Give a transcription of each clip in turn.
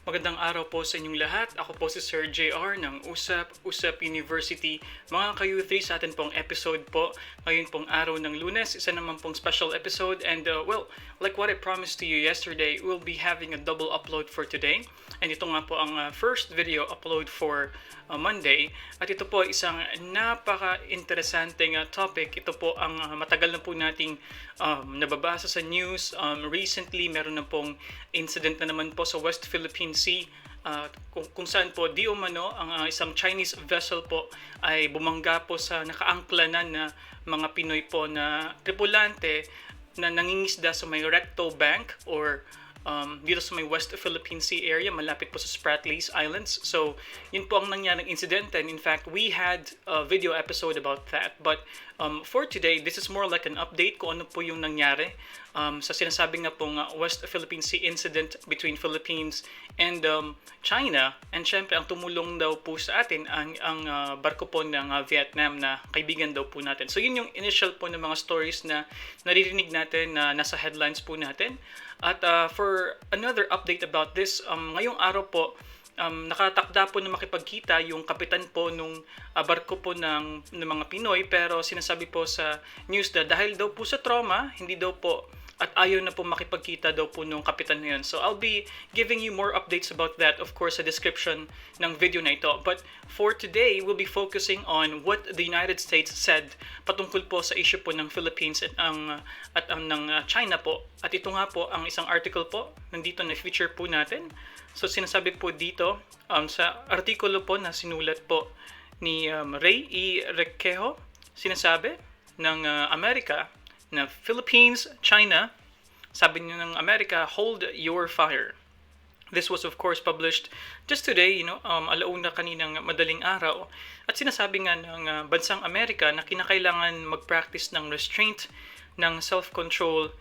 Magandang araw po sa inyong lahat. Ako po si Sir JR ng Usap Usap University. Mga ka-U3 sa atin pong episode po. Ngayon pong araw ng Lunes, isa naman pong special episode. And like what I promised to you yesterday, we'll be having a double upload for today. And ito nga po ang first video upload for Monday. At ito po isang napaka-interesanteng topic. Ito po ang matagal na po nating nababasa sa news. Recently, meron na pong incident na naman po sa West Philippine Sea. Kung saan po di umano ang isang Chinese vessel po ay bumangga po sa nakaangklanan na mga Pinoy po na tripulante na nangingisda sa may Recto Bank or dito sa may West Philippine Sea area, malapit po sa Spratlys Islands. So, yun po ang nangyaring incident, and in fact, we had a video episode about that. But for today, this is more like an update kung ano po yung nangyari sa sinasabi nga pong West Philippine Sea incident between Philippines and China. And syempre, ang tumulong daw po sa atin ang barko po ng Vietnam na kaibigan daw po natin. So, yun yung initial po ng mga stories na naririnig natin na nasa headlines po natin. At for another update about this, ngayong araw po, nakatakda po na makipagkita yung kapitan po nung barko po ng mga Pinoy, pero sinasabi po sa news na dahil daw po sa trauma, hindi daw po at ayaw na po makipagkita daw po nung kapitan na yun. So I'll be giving you more updates about that, of course, sa description ng video na ito. But for today, we'll be focusing on what the United States said patungkol po sa issue po ng Philippines at ang ng China po. At ito nga po ang isang article po, nandito na feature po natin. So sinasabi po dito, sa artikulo po na sinulat po ni Ray E. Requejo, sinasabi ng Amerika na Philippines, China, sabi niyo ng Amerika, hold your fire. This was of course published just today, alauna kaninang madaling araw. At sinasabi nga ng bansang Amerika na kinakailangan mag-practice ng restraint, ng self-control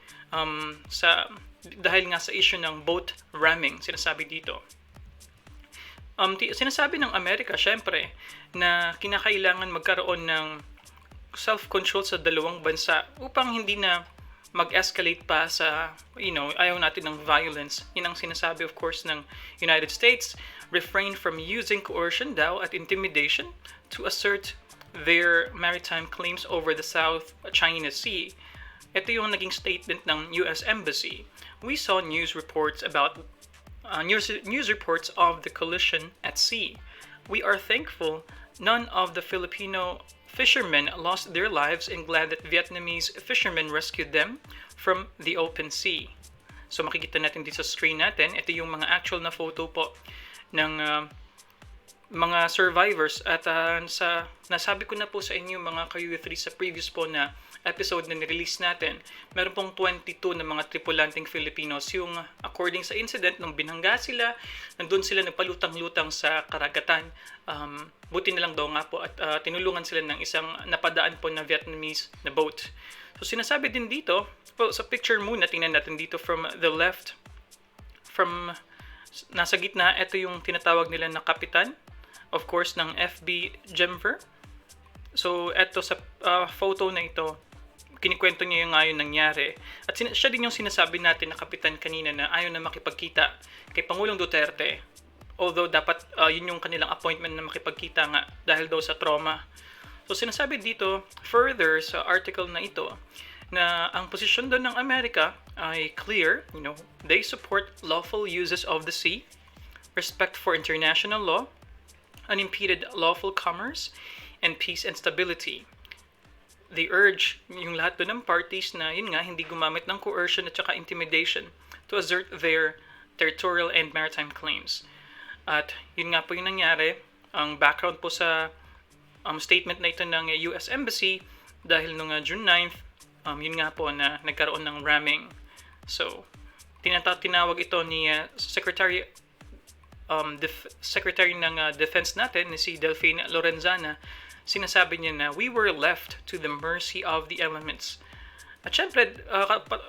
dahil nga sa issue ng boat ramming, sinasabi dito. Sinasabi ng Amerika, syempre, na kinakailangan magkaroon ng self-control sa dalawang bansa upang hindi na mag-escalate pa sa, ayaw natin ng violence. Yun ang sinasabi, of course, ng United States. Refrain from using coercion daw at intimidation to assert their maritime claims over the South China Sea. Ito yung naging statement ng US Embassy. We saw news reports of the collision at sea. We are thankful none of the Filipino fishermen lost their lives and glad that Vietnamese fishermen rescued them from the open sea. So makikita natin dito sa screen natin, ito yung mga actual na photo po ng mga survivors. At nasabi ko na po sa inyo mga ka-U3 sa previous po na episode na nirelease natin, meron pong 22 na mga tripulanting Filipinos yung according sa incident nung binangga sila, nandun sila nagpalutang-lutang sa karagatan. Buti na lang daw nga po at tinulungan sila ng isang napadaan po na Vietnamese na boat. So sinasabi din dito, sa picture muna, tingnan natin dito from the left, nasa gitna, ito yung tinatawag nila na kapitan, of course, ng FB Gemver. So ito sa photo na ito, kinikwento niya yung ngayon nangyari. At siya din yung sinasabi natin na kapitan kanina na ayaw na makipagkita kay Pangulong Duterte. Although dapat yun yung kanilang appointment na makipagkita nga dahil daw sa trauma. So sinasabi dito, further sa article na ito, na ang posisyon doon ng Amerika ay clear. They support lawful uses of the sea, respect for international law, unimpeded lawful commerce, and peace and stability. They urge yung lahat doon ng parties na yun nga hindi gumamit ng coercion at saka intimidation to assert their territorial and maritime claims. At yun nga po yung nangyari. Ang background po sa statement na ito ng US Embassy dahil nung June 9th, yun nga po na nagkaroon ng ramming. So, tinawag ito ni Secretary ng Defense natin, ni si Delphine Lorenzana. Sinasabi niya na we were left to the mercy of the elements. At syempre,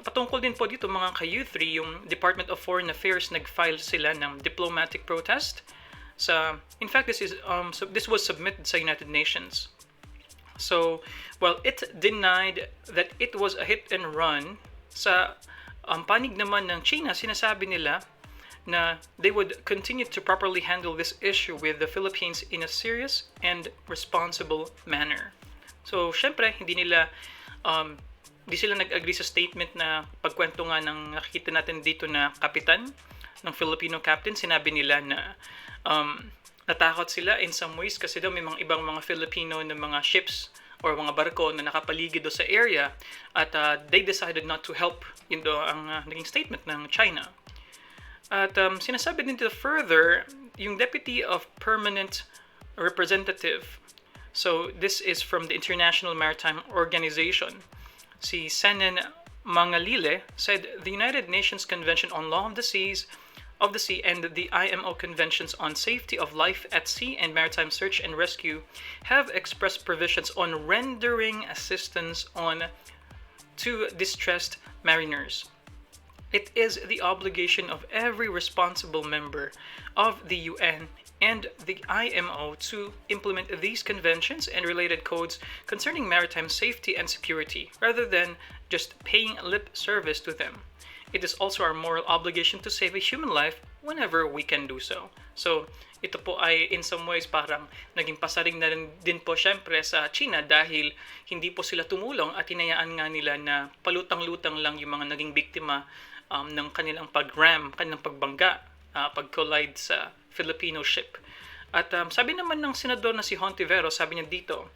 patungkol din po dito mga ka-U3, yung Department of Foreign Affairs nag-file sila ng diplomatic protest. In fact, this was submitted sa United Nations. So, while it denied that it was a hit and run, sa panig naman ng China, sinasabi nila na they would continue to properly handle this issue with the Philippines in a serious and responsible manner. So, syempre, hindi sila nag-agree sa statement na pagkwento nga ng nakikita natin dito na kapitan ng Filipino captain. Sinabi nila na natakot sila in some ways kasi daw may mga ibang mga Filipino na mga ships or mga barko na nakapaligid do sa area at they decided not to help. Yun do ang naging statement ng China. At sinasabi din dito further, yung Deputy of Permanent Representative, so this is from the International Maritime Organization, si Senen Mangalile, said the United Nations Convention on Law of the Sea and the IMO Conventions on Safety of Life at Sea and Maritime Search and Rescue have expressed provisions on rendering assistance to distressed mariners. It is the obligation of every responsible member of the UN and the IMO to implement these conventions and related codes concerning maritime safety and security, rather than just paying lip service to them. It is also our moral obligation to save a human life whenever we can do so. So, ito po ay in some ways parang naging pasaring na din po syempre sa China dahil hindi po sila tumulong at hinayaan nga nila na palutang-lutang lang yung mga naging biktima ng kanilang kanilang pagbangga, pag-collide sa Filipino ship. At sabi naman ng senador na si Hontiveros, sabi niya dito,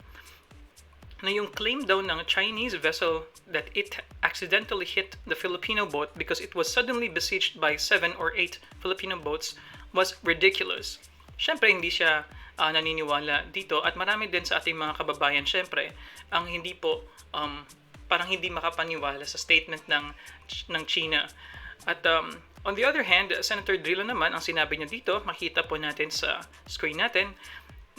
na yung claim daw ng Chinese vessel that it accidentally hit the Filipino boat because it was suddenly besieged by 7 or 8 Filipino boats was ridiculous. Syempre hindi siya naniniwala dito at marami din sa ating mga kababayan syempre ang hindi po parang hindi makapaniwala sa statement ng China. At on the other hand, Senator Drilon naman, ang sinabi niya dito, makita po natin sa screen natin,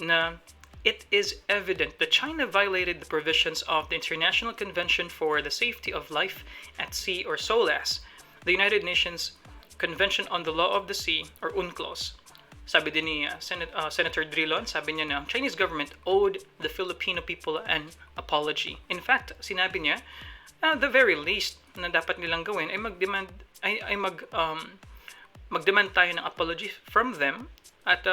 na it is evident that China violated the provisions of the International Convention for the Safety of Life at Sea, or SOLAS, the United Nations Convention on the Law of the Sea, or UNCLOS. Sabi din ni Senator Drilon, sabi niya na ang Chinese government owed the Filipino people an apology. In fact, sinabi niya, the very least na dapat nilang gawin ay magdemand tayo ng apology from them at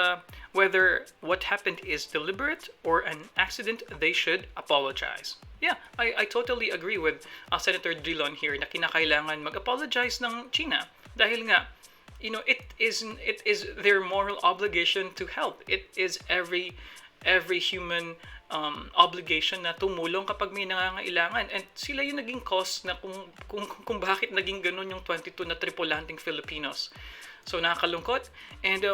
whether what happened is deliberate or an accident, they should apologize. Yeah, I totally agree with Senator Drilon here na kinakailangan mag-apologize ng China dahil nga it is their moral obligation to help. It is every human obligation na tumulong kapag may nangangailangan, and sila yung naging cause na kung bakit naging ganun yung 22 na tripulanting Filipinos. So nakakalungkot, and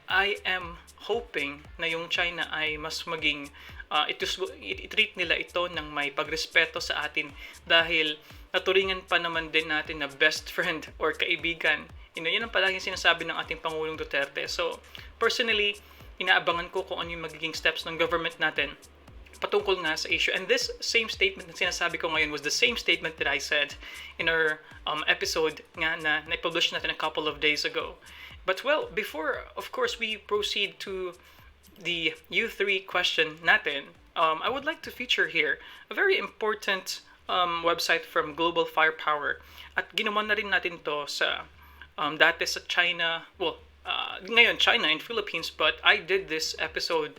I am hoping na yung China ay mas maging i-treat nila ito ng may pagrespeto sa atin dahil naturingan pa naman din natin na best friend or kaibigan. Yun ang palaging sinasabi ng ating Pangulong Duterte. So personally, inaabangan ko kung ano yung magiging steps ng government natin patungkol nga sa issue. And this same statement na sinasabi ko ngayon was the same statement that I said in our episode nga na na-publish natin a couple of days ago. But before, of course, we proceed to the U3 question natin, I would like to feature here a very important website from Global Firepower. At ginawa na rin natin to sa dati sa China, ngayon China and Philippines, but I did this episode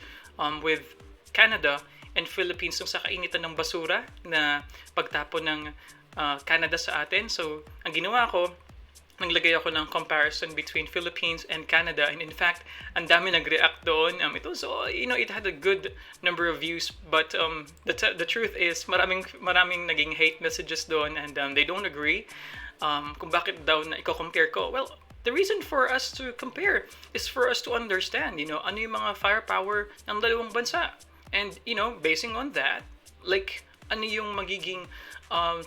with Canada and Philippines yung sa kainitan ng basura na pagtapon ng Canada sa atin. So, ang ginawa ko, naglagay ako ng comparison between Philippines and Canada, and in fact, ang dami nag-react doon. It had a good number of views, but the truth is, maraming naging hate messages doon, and they don't agree kung bakit daw na i-compare ko. Well, the reason for us to compare is for us to understand, ano yung mga firepower ng dalawang bansa. And, basing on that, ano yung magiging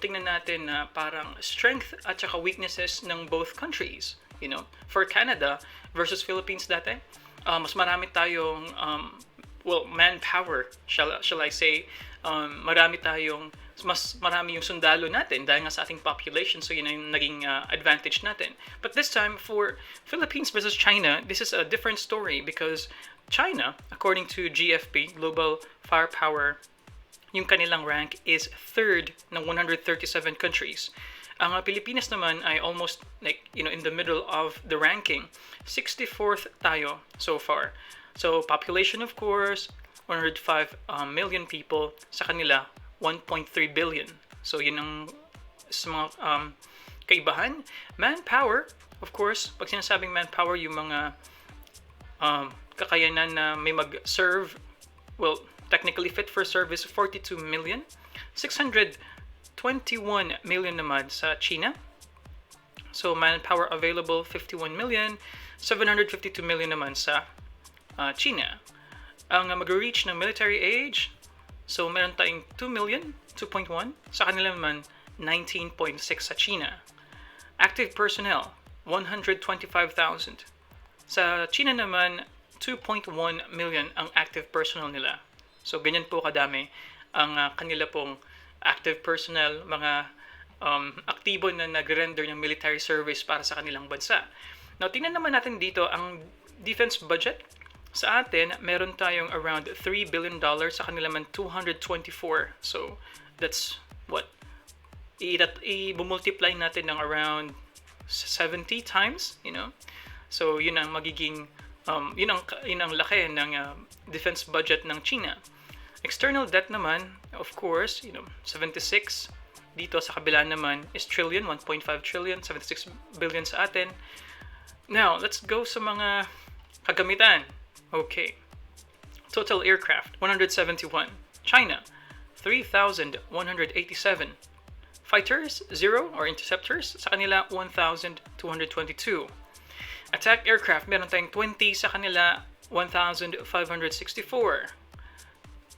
tingnan natin na parang strength at saka weaknesses ng both countries. For Canada versus Philippines dati, mas marami tayong, manpower, shall I say, mas marami yung sundalo natin dahil nga sa ating population, so yun yung naging advantage natin. But this time, for Philippines versus China, this is a different story because China, according to GFP, Global Firepower, yung kanilang rank is third ng 137 countries. Ang Pilipinas naman ay almost like, in the middle of the ranking. 64th tayo so far. So, population of course, 105 million people. Sa kanila, 1.3 billion. So, yun ang sa mga kaibahan. Manpower, of course, pag sinasabing manpower, yung mga kakayanan na may mag-serve, well, technically fit for service, 42 million. 621 million naman sa Tsina. So, manpower available, 51 million. 752 million naman sa Tsina. Ang mag-reach ng military age, so meron tayong 2 million, 2.1. Sa kanila naman, 19.6 sa Tsina. Active personnel, 125,000. Sa Tsina naman, 2.1 million ang active personnel nila. So, ganyan po kadami ang kanila pong active personnel, mga aktibo na nag-render ng military service para sa kanilang bansa. Now, tingnan naman natin dito ang defense budget. Sa atin, meron tayong around $3 billion, sa kanila man 224. So, that's what? I-multiply natin ng around 70 times, So, yun ang magiging, yun ang laki ng defense budget ng China. External debt naman, of course, 76. Dito sa kabila naman is trillion, 1.5 trillion, 76 billion sa atin. Now, let's go sa mga kagamitan. Okay. Total aircraft, 171. China, 3,187. Fighters, 0 or interceptors, sa kanila 1,222. Attack aircraft, meron tayong 20, sa kanila 1,564.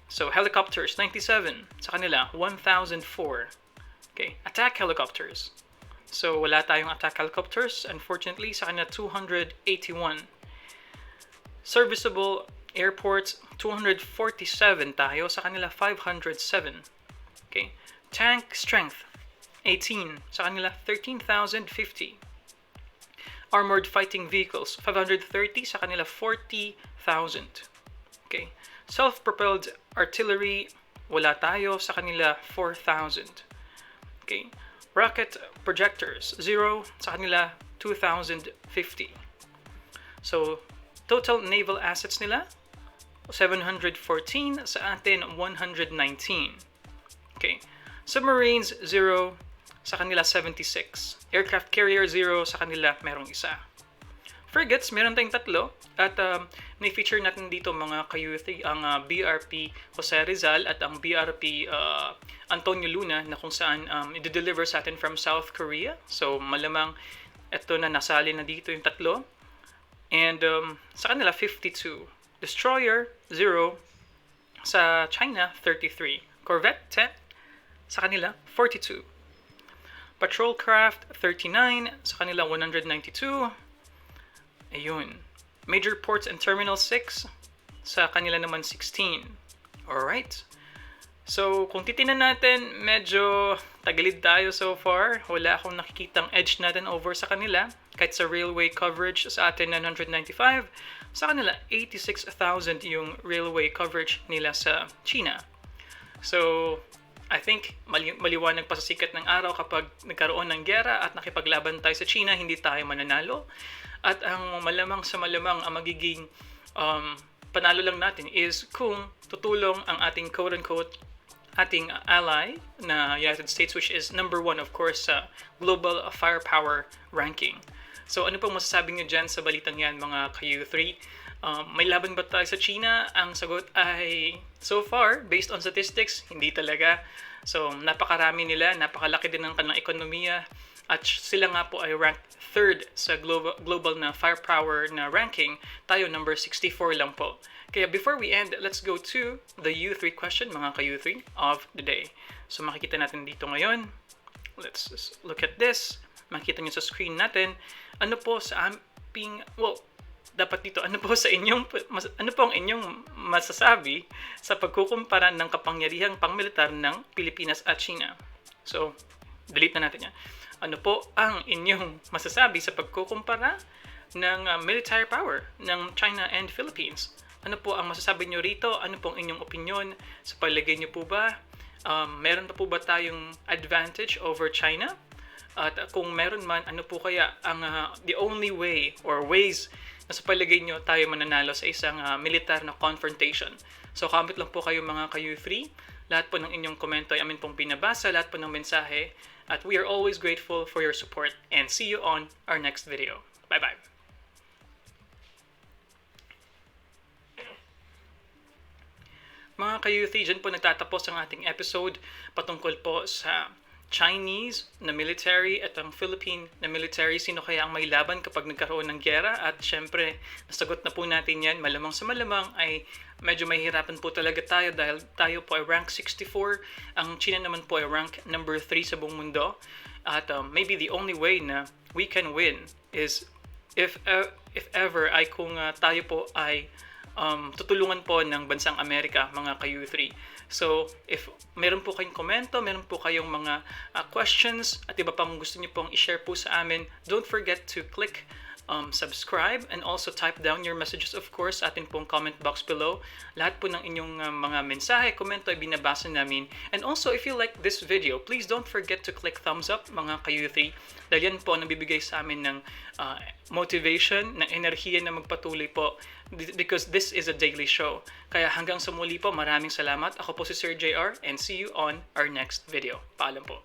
So, helicopters, 97, sa kanila 1,004. Okay, attack helicopters. So, wala tayong attack helicopters, unfortunately, sa kanila 281. Serviceable airports, 247 tayo, sa kanila 507. Okay, tank strength, 18, sa kanila 13,050. Armored fighting vehicles, 530, sa kanila 40,000. Okay, self-propelled artillery, wala tayo, sa kanila 4,000. Okay, rocket projectors, 0, sa kanila 2,050. So, total naval assets nila, 714, sa atin 119. Okay, submarines, 0, sa kanila 76. Aircraft carrier, 0, sa kanila merong isa. Frigates, meron tayong 3. At na-feature natin dito mga kayuthi, ang BRP Jose Rizal at ang BRP Antonio Luna, na kung saan i-deliver sa atin from South Korea. So, malamang ito na nasali na dito yung 3. And sa kanila, 52. Destroyer, 0. Sa China, 33. Corvette, 10. Sa kanila, 42. Patrol craft, 39. Sa kanila, 192. Ayun. Major ports and terminal, 6. Sa kanila naman, 16. Alright. So, kung titingnan natin, medyo tagalid tayo so far. Wala akong nakikitang edge natin over sa kanila. Kahit sa railway coverage, sa atin 995. Sa kanila, 86,000 yung railway coverage nila sa China. So, I think maliwanag pa sa sikat ng araw kapag nagkaroon ng giyera at nakipaglaban tayo sa China, hindi tayo mananalo. At ang malamang sa malamang ang magiging panalo lang natin is kung tutulong ang ating quote-unquote ating ally na United States, which is number 1 of course sa global firepower ranking. So ano pong masasabi niyo dyan sa balitang yan mga ka-U3? May laban ba tayo sa China? Ang sagot ay so far, based on statistics, hindi talaga. So napakarami nila, napakalaki din ng kanilang ekonomiya at sila nga po ay ranked 3rd sa global na firepower na ranking. Tayo number 64 lang po. Kaya before we end, let's go to the U3 question, mga ka-U3 of the day. So makikita natin dito ngayon. Let's just look at this. Makikita nyo sa screen natin. Ano po sa aming, dapat dito, ano po ang inyong masasabi sa pagkukumpara ng kapangyarihang pang-militar ng Pilipinas at Tsina? So, delete na natin yan. Ano po ang inyong masasabi sa pagkukumpara ng military power ng China and Philippines? Ano po ang masasabi nyo rito? Ano pong inyong opinion? Sa palagay nyo po ba, meron pa po ba tayong advantage over China? At kung meron man, ano po kaya ang the only way or ways na sa palagay nyo tayo mananalo sa isang militar na confrontation. So comment lang po kayo mga ka-U3. Lahat po ng inyong komento ay amin pong binabasa, lahat po ng mensahe. At we are always grateful for your support. And see you on our next video. Bye-bye. Mga ka-U3, dyan po nagtatapos ang ating episode patungkol po sa Chinese na military at ang Philippine na military. Sino kaya ang may laban kapag nagkaroon ng giyera? At syempre, nasagot na po natin yan. Malamang sa malamang ay medyo mahihirapan po talaga tayo dahil tayo po ay rank 64. Ang Tsina naman po ay rank number 3 sa buong mundo. At maybe the only way na we can win is if ever ay kung tayo po ay tutulungan po ng bansang Amerika, mga ka-U3. So, if meron po kayong komento, meron po kayong mga questions at iba pang gusto niyo pong i-share po sa amin, don't forget to click subscribe and also type down your messages, of course, sa atin pong comment box below. Lahat po ng inyong mga mensahe, komento ay binabasa namin. And also, if you like this video, please don't forget to click thumbs up, mga ka-U3. Dahil yan po ang nabibigay sa amin ng motivation, ng enerhiya na magpatuloy po because this is a daily show. Kaya hanggang sa muli po, maraming salamat. Ako po si Sir JR and see you on our next video. Paalam po.